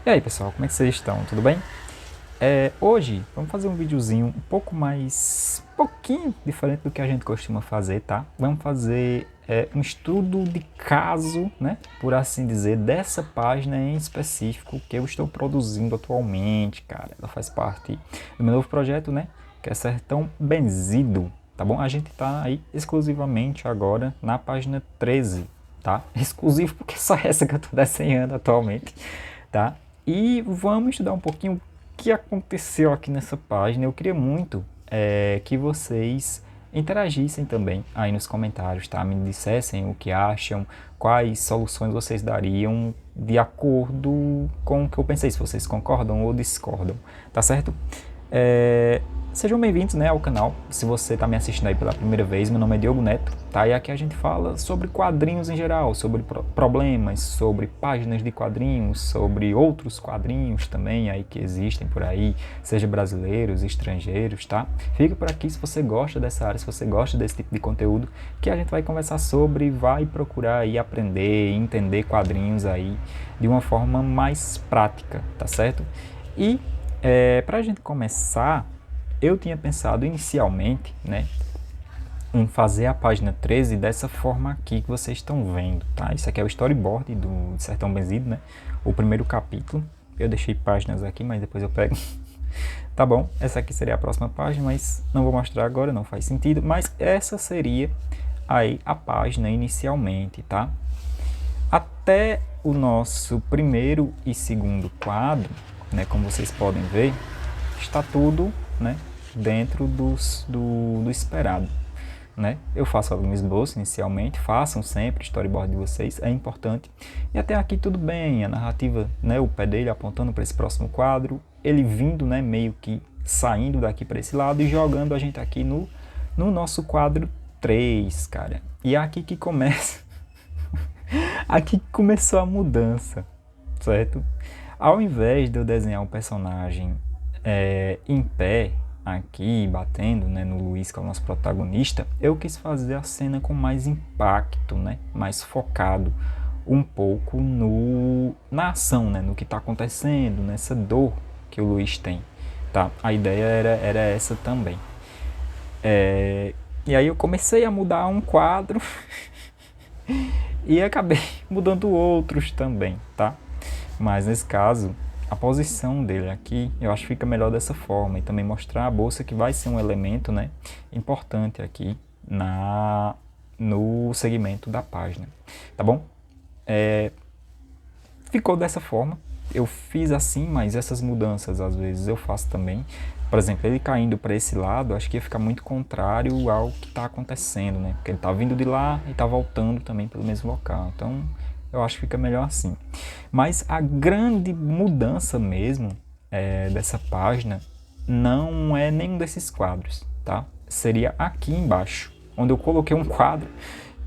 E aí pessoal, como é que vocês estão? Tudo bem? Hoje vamos fazer um videozinho um pouquinho diferente do que a gente costuma fazer, tá? Vamos fazer um estudo de caso, né? Por assim dizer, dessa página em específico que eu estou produzindo atualmente, cara. Ela faz parte do meu novo projeto, né? Que é Sertão Benzido, tá bom? A gente tá aí exclusivamente agora na página 13, tá? Exclusivo porque só essa que eu tô desenhando atualmente, tá? E vamos estudar um pouquinho o que aconteceu aqui nessa página. Eu queria muito que vocês interagissem também aí nos comentários, tá? Me dissessem o que acham, quais soluções vocês dariam de acordo com o que eu pensei, se vocês concordam ou discordam, tá certo? Sejam bem-vindos, né, ao canal. Se você está me assistindo aí pela primeira vez, meu nome é Diogo Neto, tá? E aqui a gente fala sobre quadrinhos em geral, sobre problemas, sobre páginas de quadrinhos, sobre outros quadrinhos também aí que existem por aí, seja brasileiros, estrangeiros, tá? Fica por aqui se você gosta dessa área, se você gosta desse tipo de conteúdo, que a gente vai conversar sobre, vai procurar aí aprender, entender quadrinhos aí de uma forma mais prática, tá certo? E para a gente começar, eu tinha pensado inicialmente, né, em fazer a página 13 dessa forma aqui que vocês estão vendo, tá? Isso aqui é o storyboard do Sertão Benzido, né? O primeiro capítulo. Eu deixei páginas aqui, mas depois eu pego. Tá bom, essa aqui seria a próxima página, mas não vou mostrar agora, não faz sentido. Mas essa seria aí a página inicialmente, tá? Até o nosso primeiro e segundo quadro, né, como vocês podem ver, está tudo, né, dentro do esperado. Né? Eu faço algum esboço inicialmente, façam sempre storyboard de vocês, é importante. E até aqui tudo bem, a narrativa, né, o pé dele apontando para esse próximo quadro, ele vindo, né, meio que saindo daqui para esse lado e jogando a gente aqui no nosso quadro 3, cara. E é aqui que começa, aqui que começou a mudança, certo? Ao invés de eu desenhar um personagem em pé, aqui batendo, né, no Luiz, que é o nosso protagonista, eu quis fazer a cena com mais impacto, né, mais focado um pouco na ação, né, no que está acontecendo, nessa dor que o Luiz tem, tá? A ideia era essa também. E aí eu comecei a mudar um quadro e acabei mudando outros também, tá? Mas nesse caso, a posição dele aqui, eu acho que fica melhor dessa forma. E também mostrar a bolsa, que vai ser um elemento, né, importante aqui no segmento da página. Tá bom? Ficou dessa forma. Eu fiz assim, mas essas mudanças às vezes eu faço também. Por exemplo, ele caindo para esse lado, acho que ia ficar muito contrário ao que está acontecendo, né? Porque ele está vindo de lá e está voltando também pelo mesmo local. Então, eu acho que fica melhor assim. Mas a grande mudança mesmo dessa página não é nenhum desses quadros, tá? Seria aqui embaixo, onde eu coloquei um quadro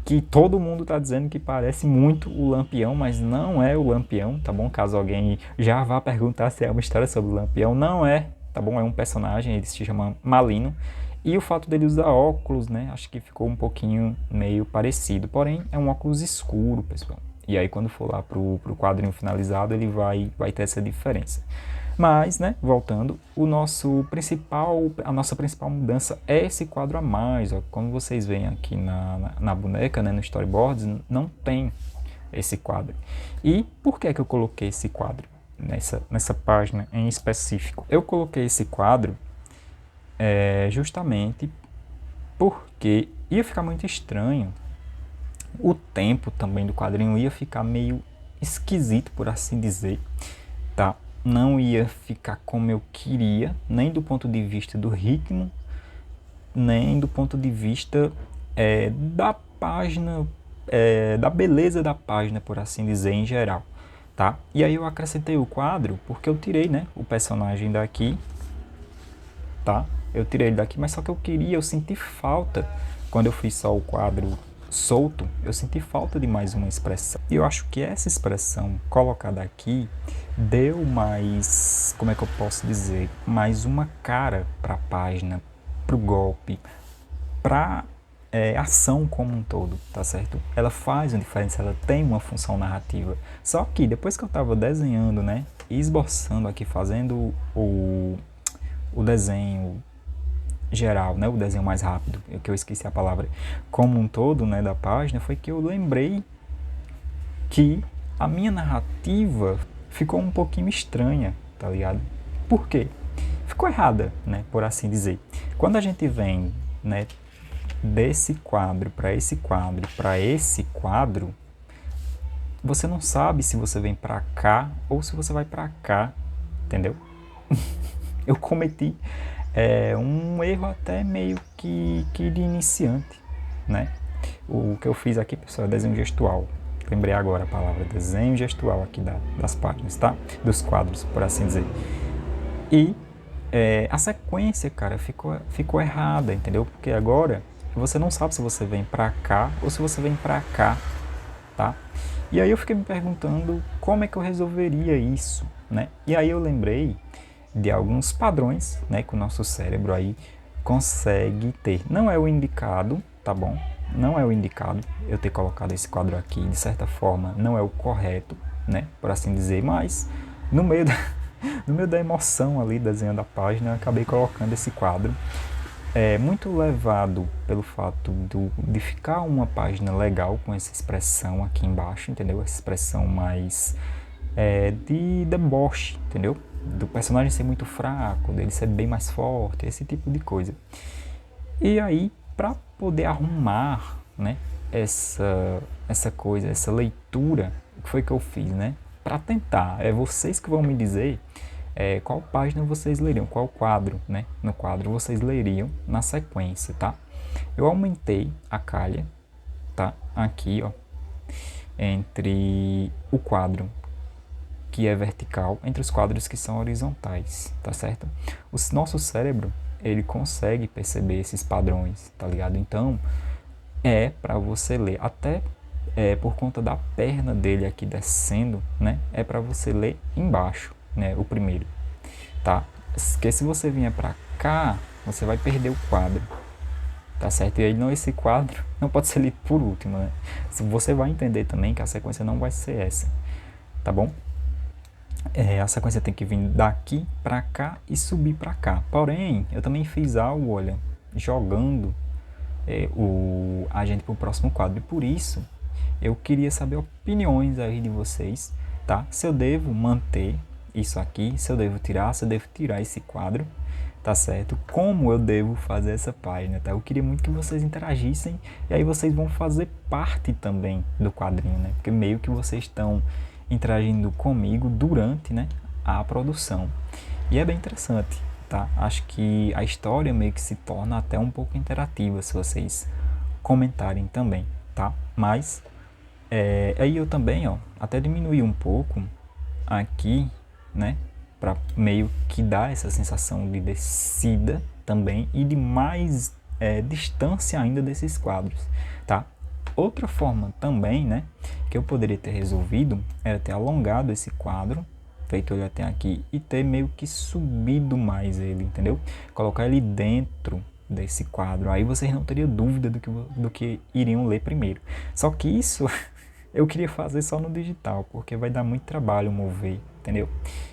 que todo mundo está dizendo que parece muito o Lampião, mas não é o Lampião, tá bom? Caso alguém já vá perguntar se é uma história sobre o Lampião, não é, tá bom? É um personagem, ele se chama Malino. E o fato dele usar óculos, né? Acho que ficou um pouquinho meio parecido. Porém, é um óculos escuro, pessoal. E aí, quando for lá pro quadrinho finalizado, ele vai ter essa diferença. Mas, né, voltando, a nossa principal mudança é esse quadro a mais. Ó. Como vocês veem aqui na boneca, né, no storyboards, não tem esse quadro. E por que eu coloquei esse quadro nessa página em específico? Eu coloquei esse quadro justamente porque ia ficar muito estranho. O tempo também do quadrinho ia ficar meio esquisito, por assim dizer, tá? Não ia ficar como eu queria, nem do ponto de vista do ritmo, nem do ponto de vista da página, da beleza da página, por assim dizer, em geral, tá? E aí eu acrescentei o quadro porque eu tirei, né, o personagem daqui, tá? Eu tirei ele daqui, mas só que eu senti falta, quando eu fiz só o quadro solto, eu senti falta de mais uma expressão. E eu acho que essa expressão colocada aqui deu mais, como é que eu posso dizer, mais uma cara para a página, para o golpe, para ação como um todo, tá certo? Ela faz uma diferença, ela tem uma função narrativa. Só que depois que eu estava desenhando, né, esboçando aqui, fazendo o desenho geral, né, o desenho mais rápido, que eu esqueci a palavra, como um todo, né, da página, foi que eu lembrei que a minha narrativa ficou um pouquinho estranha, tá ligado? Por quê? Ficou errada, né, por assim dizer. Quando a gente vem, né, desse quadro para esse quadro para esse quadro, você não sabe se você vem para cá ou se você vai para cá, entendeu? Eu cometi um erro até meio que de iniciante, né? O que eu fiz aqui, pessoal, é desenho gestual. Lembrei agora a palavra desenho gestual aqui das páginas, tá? Dos quadros, por assim dizer. E a sequência, cara, ficou errada, entendeu? Porque agora você não sabe se você vem pra cá ou se você vem pra cá, tá? E aí eu fiquei me perguntando como é que eu resolveria isso, né? E aí eu lembrei de alguns padrões, né, que o nosso cérebro aí consegue ter. Não é o indicado, tá bom? Não é o indicado eu ter colocado esse quadro aqui, de certa forma, não é o correto, né, por assim dizer, mas no meio da emoção ali, desenhando a página, eu acabei colocando esse quadro. Muito levado pelo fato de ficar uma página legal com essa expressão aqui embaixo, entendeu? Essa expressão mais de deboche, entendeu? Do personagem ser muito fraco, dele ser bem mais forte, esse tipo de coisa. E aí, para poder arrumar, né, essa coisa, essa leitura, o que foi que eu fiz, né? Para tentar, vocês que vão me dizer qual página vocês leriam, qual quadro, né? No quadro vocês leriam na sequência, tá? Eu aumentei a calha, tá? Aqui, ó, entre o quadro que é vertical, entre os quadros que são horizontais, tá certo? O nosso cérebro, ele consegue perceber esses padrões, tá ligado? Então, para você ler, até por conta da perna dele aqui descendo, né? É para você ler embaixo, né? O primeiro, tá? Porque se você vier para cá, você vai perder o quadro, tá certo? E aí não, esse quadro não pode ser lido por último, né? Você vai entender também que a sequência não vai ser essa, tá bom? A sequência tem que vir daqui para cá e subir para cá. Porém, eu também fiz algo, olha, jogando a gente para o próximo quadro. E por isso, eu queria saber opiniões aí de vocês, tá? Se eu devo manter isso aqui, se eu devo tirar esse quadro, tá certo? Como eu devo fazer essa página, tá? Eu queria muito que vocês interagissem e aí vocês vão fazer parte também do quadrinho, né? Porque meio que vocês estão interagindo comigo durante, né, a produção. E é bem interessante, tá? Acho que a história meio que se torna até um pouco interativa se vocês comentarem também, tá? Mas aí eu também, ó, até diminuí um pouco aqui, né, para meio que dar essa sensação de descida também e de mais distância ainda desses quadros, tá? Outra forma também, né, que eu poderia ter resolvido era ter alongado esse quadro, feito ele até aqui, e ter meio que subido mais ele, entendeu? Colocar ele dentro desse quadro, aí vocês não teriam dúvida do que iriam ler primeiro. Só que isso eu queria fazer só no digital, porque vai dar muito trabalho mover, entendeu?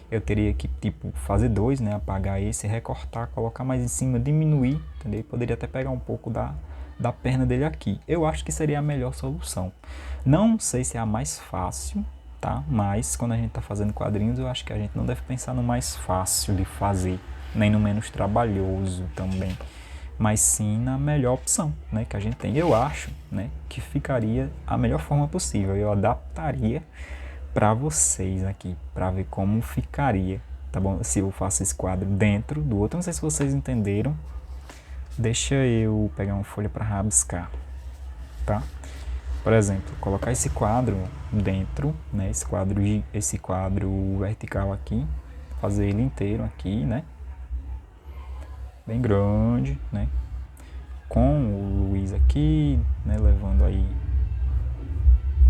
Eu teria que, tipo, fazer dois, né, apagar esse, recortar, colocar mais em cima, diminuir, entendeu? Poderia até pegar um pouco da perna dele aqui. Eu acho que seria a melhor solução. Não sei se é a mais fácil, tá? Mas quando a gente está fazendo quadrinhos, eu acho que a gente não deve pensar no mais fácil de fazer, nem no menos trabalhoso também, mas sim na melhor opção, né, que a gente tem. Eu acho, né, que ficaria a melhor forma possível. Eu adaptaria para vocês aqui, para ver como ficaria, tá bom? Se eu faço esse quadro dentro do outro, não sei se vocês entenderam. Deixa eu pegar uma folha para rabiscar, tá? Por exemplo, colocar esse quadro dentro, né? Esse quadro vertical aqui, fazer ele inteiro aqui, né? Bem grande, né? Com o Luiz aqui, né? Levando aí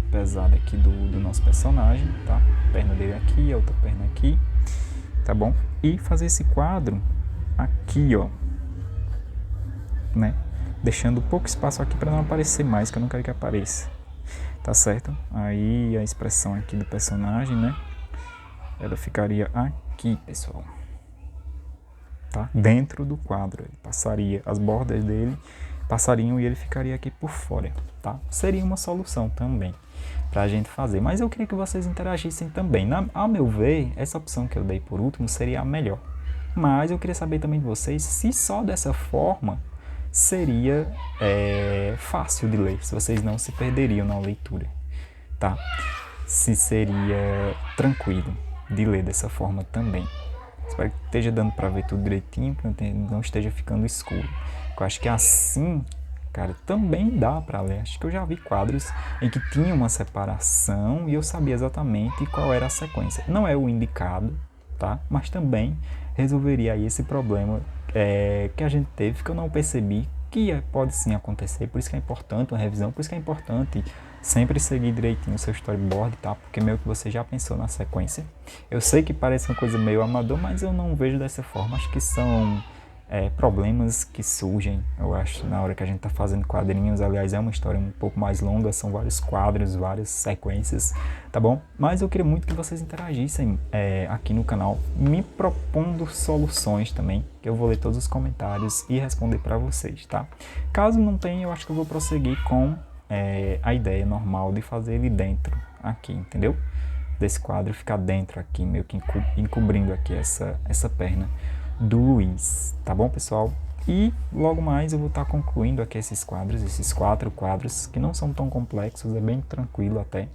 pesado aqui do nosso personagem, tá? A perna dele aqui, a outra perna aqui, tá bom? E fazer esse quadro aqui, ó, né? deixando pouco espaço aqui para não aparecer mais, que eu não quero que apareça, tá certo? Aí a expressão aqui do personagem, né, ela ficaria aqui, pessoal, tá? Dentro do quadro, ele passaria, as bordas dele passariam e ele ficaria aqui por fora, tá? Seria uma solução também para a gente fazer, mas eu queria que vocês interagissem também. Ao meu ver, essa opção que eu dei por último seria a melhor, mas eu queria saber também de vocês se só dessa forma seria fácil de ler, se vocês não se perderiam na leitura, tá? Se seria tranquilo de ler dessa forma também. Espero que esteja dando para ver tudo direitinho, que não esteja ficando escuro. Eu acho que assim, cara, também dá para ler. Acho que eu já vi quadros em que tinha uma separação e eu sabia exatamente qual era a sequência. Não é o indicado, tá? Mas também resolveria aí esse problema que a gente teve, que eu não percebi, que pode sim acontecer. Por isso que é importante uma revisão, por isso que é importante sempre seguir direitinho o seu storyboard, tá? Porque meio que você já pensou na sequência. Eu sei que parece uma coisa meio amador, mas eu não vejo dessa forma. Acho que são problemas que surgem, eu acho, na hora que a gente tá fazendo quadrinhos. Aliás, é uma história um pouco mais longa, são vários quadros, várias sequências, tá bom? Mas eu queria muito que vocês interagissem aqui no canal, me propondo soluções também, que eu vou ler todos os comentários e responder para vocês, tá? Caso não tenha, eu acho que eu vou prosseguir com a ideia normal de fazer ele dentro aqui, entendeu? Desse quadro ficar dentro aqui, meio que encobrindo aqui essa perna do Luiz, tá bom, pessoal? E logo mais eu vou estar concluindo aqui esses quadros, esses 4 quadros, que não são tão complexos, é bem tranquilo até,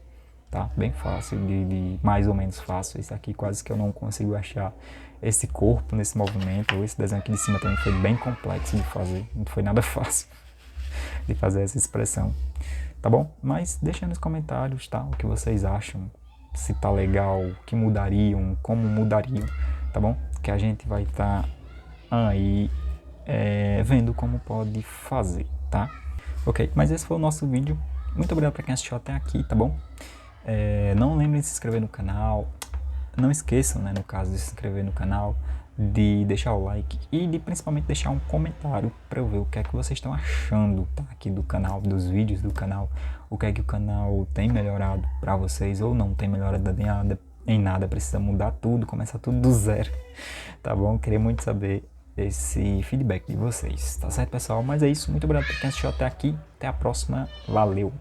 tá? Bem fácil, de mais ou menos fácil. Esse aqui quase que eu não consigo achar esse corpo nesse movimento. Esse desenho aqui de cima também foi bem complexo de fazer, não foi nada fácil de fazer essa expressão, tá bom? Mas deixa nos comentários, tá? O que vocês acham, se tá legal, o que mudariam, como mudariam, tá bom? Que a gente vai estar aí vendo como pode fazer, tá? Ok, mas esse foi o nosso vídeo. Muito obrigado para quem assistiu até aqui, tá bom? Não lembrem de se inscrever no canal. Não esqueçam, né, no caso, de se inscrever no canal, de deixar o like e de principalmente deixar um comentário para eu ver o que é que vocês estão achando, tá, aqui do canal, dos vídeos do canal, o que é que o canal tem melhorado para vocês ou não tem melhorado em nada, precisa mudar tudo, começar tudo do zero, tá bom? Queria muito saber esse feedback de vocês, tá certo, pessoal? Mas é isso, muito obrigado por quem assistiu até aqui, até a próxima, valeu!